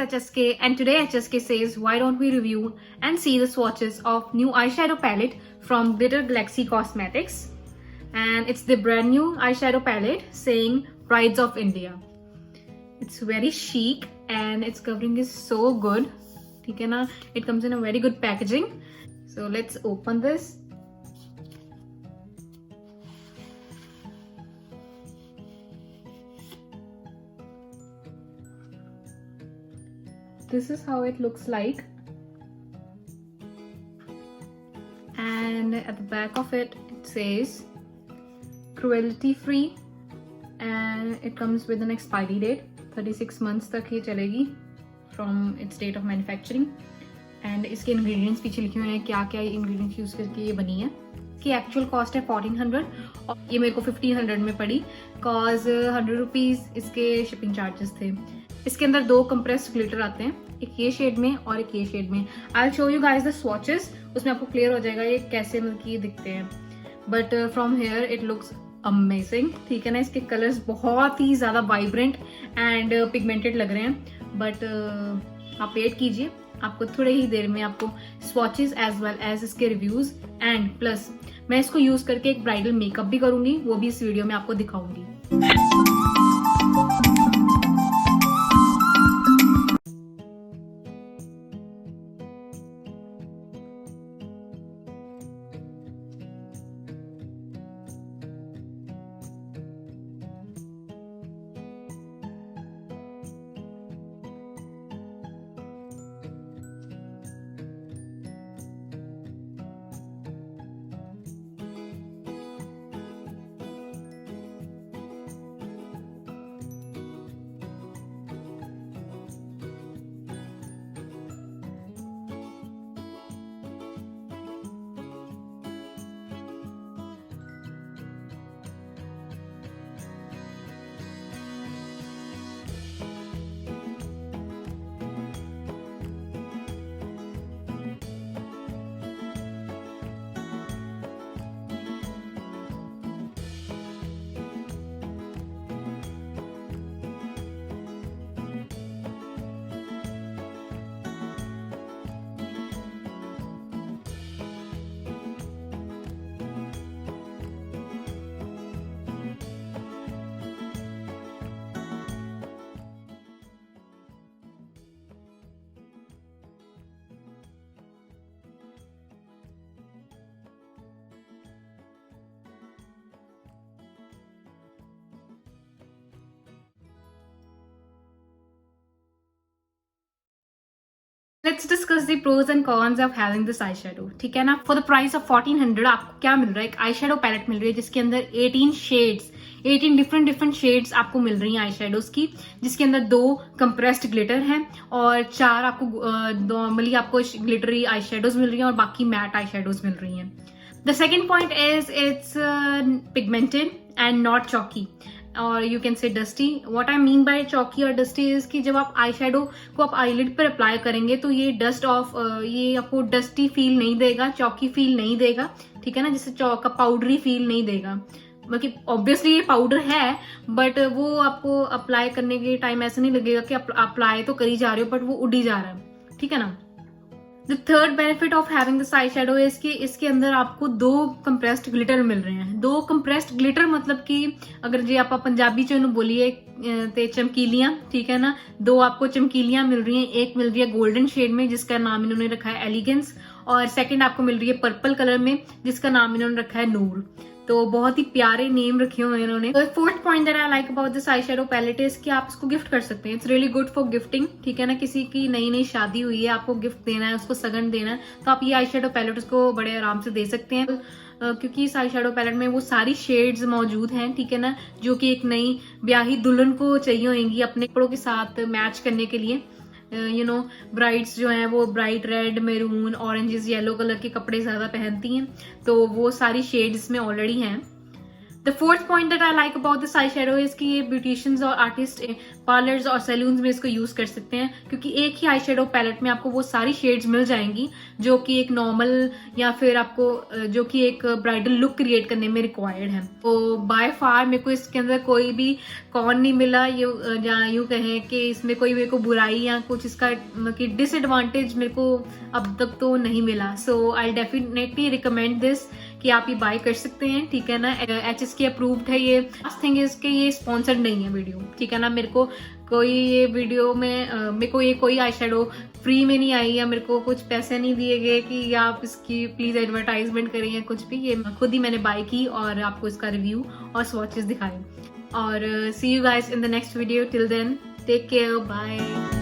HSK, and today HSK says why don't we review and see the swatches of new eyeshadow palette from Galaxy Cosmetics, and it's the brand new eyeshadow palette saying Brides of India. It's very chic and its covering is so good. ठीक है ना? It comes in a very good packaging. So let's open this. This is how it looks like, and at the back of it says cruelty free, and it comes with an expiry date 36 months तक ये चलेगी from its date of manufacturing. and इसके ingredients पीछे लिखे हुए हैं क्या क्या ingredients यूज करके ये बनी है. इसकी एक्चुअल कॉस्ट है 1400 और ये मेरे को 1500 में पड़ी cause 100 रुपीज इसके शिपिंग चार्जेस थे. इसके अंदर दो कंप्रेस्ड ग्लिटर आते हैं, एक ये शेड में और एक ये शेड में. I show you guys the swatches, उसमें आपको क्लियर हो जाएगा ये कैसे मतलब ये दिखते हैं. But from here it looks amazing. ठीक है ना? इसके कलर्स बहुत ही ज्यादा वाइब्रेंट एंड पिगमेंटेड लग रहे हैं. बट आप वेट कीजिए, आपको थोड़े ही देर में आपको स्वॉचेस एज वेल एज इसके रिव्यूज एंड प्लस मैं इसको यूज करके एक ब्राइडल मेकअप भी करूंगी, वो भी इस वीडियो में आपको दिखाऊंगी. Let's discuss the pros and cons of having this eyeshadow. ठीक है ना? For the price of 1400 आपको क्या मिल रहा है? एक eyeshadow palette मिल रही है जिसके अंदर 18 डिफरेंट शेड्स आपको मिल रही हैं eyeshadows की, जिसके अंदर 2 compressed glitter हैं और 4 आपको नॉर्मली आपको ग्लिटरी eyeshadows मिल रही हैं और बाकी matte eyeshadows मिल रही हैं. The second point is it's pigmented and not chalky. और you can say dusty. What I mean by chalky और डस्टी इज कि जब आप आई शेडो को आप आईलिड पर अप्लाई करेंगे तो ये डस्ट ऑफ ये आपको डस्टी फील नहीं देगा, चॉकी फील नहीं देगा. ठीक है ना? जिससे चौक का पाउडरी फील नहीं देगा. मतलब ऑब्वियसली ये पाउडर है बट वो आपको अप्लाई करने के टाइम ऐसा नहीं लगेगा कि आप अप्लाई तो करी जा रहे हो बट वो उड़ी जा रहा है. ठीक है ना? The third benefit of having this eyeshadow is कि इसके अंदर आपको 2 compressed glitter मिल रहे हैं. 2 compressed glitter मतलब कि अगर जी आप पंजाबी च बोलिए ते चमकीलियां. ठीक है ना? 2 आपको चमकीलियां मिल रही हैं. एक मिल रही है गोल्डन शेड में जिसका नाम इन्होंने रखा है एलिगेंस, और सेकंड आपको मिल रही है पर्पल कलर में जिसका नाम इन्होंने रखा है नूर. तो बहुत ही प्यारे नेम रखे हुए हैं इन्होंने. Fourth point that I like about this eye shadow palette is कि आप इसको गिफ्ट कर सकते हैं. It's really good for gifting. ठीक है ना? किसी की नई शादी हुई है, आपको गिफ्ट देना है, उसको सगन देना है, तो आप ये आई शेडो पैलेट उसको बड़े आराम से दे सकते हैं. क्योंकि इस आई शेडो पैलेट में वो सारी शेड्स मौजूद हैं. ठीक है ना? जो कि एक नई ब्याही दुल्हन को चाहिए होंगी अपने कपड़ों के साथ मैच करने के लिए. यू नो ब्राइड्स जो हैं वो bright red, maroon, oranges, yellow colour के कपड़े ज्यादा पहनती हैं, तो वो सारी शेड्स में ऑलरेडी हैं. The fourth point that I like about this eye shadow is कि ये ब्यूटिशियंस और आर्टिस्ट पार्लर्स और सैलून्स में इसको यूज कर सकते हैं, क्योंकि एक ही आई शेडो पैलेट में आपको वो सारी शेड्स मिल जाएंगी जो कि एक नॉर्मल या फिर आपको जो कि एक ब्राइडल लुक क्रिएट करने में रिक्वायर्ड है। तो बाय फार मेरे को इसके अंदर कोई भी कॉन नहीं मिला, या यूं कहें कि इसमें कोई मेरे को बुराई या कुछ इसका डिसएडवांटेज मेरे को अब तक तो नहीं मिला। सो आई डेफिनेटली रिकमेंड दिस कि आप ये बाय कर सकते हैं, ठीक है ना। एचएस की अप्रूव्ड है ये। लास्ट थिंग इज कि ये स्पॉन्सर्ड नहीं है वीडियो, ठीक है ना। मेरे को कोई ये वीडियो में मेरे को ये कोई आई शेडो फ्री में नहीं आई, या मेरे को कुछ पैसे नहीं दिए गए कि आप इसकी प्लीज एडवर्टाइजमेंट करें या कुछ भी। ये खुद ही मैंने बाय की और आपको इसका रिव्यू और स्वॉचेस दिखाए। और see you guys in the next video. Till then take care, bye.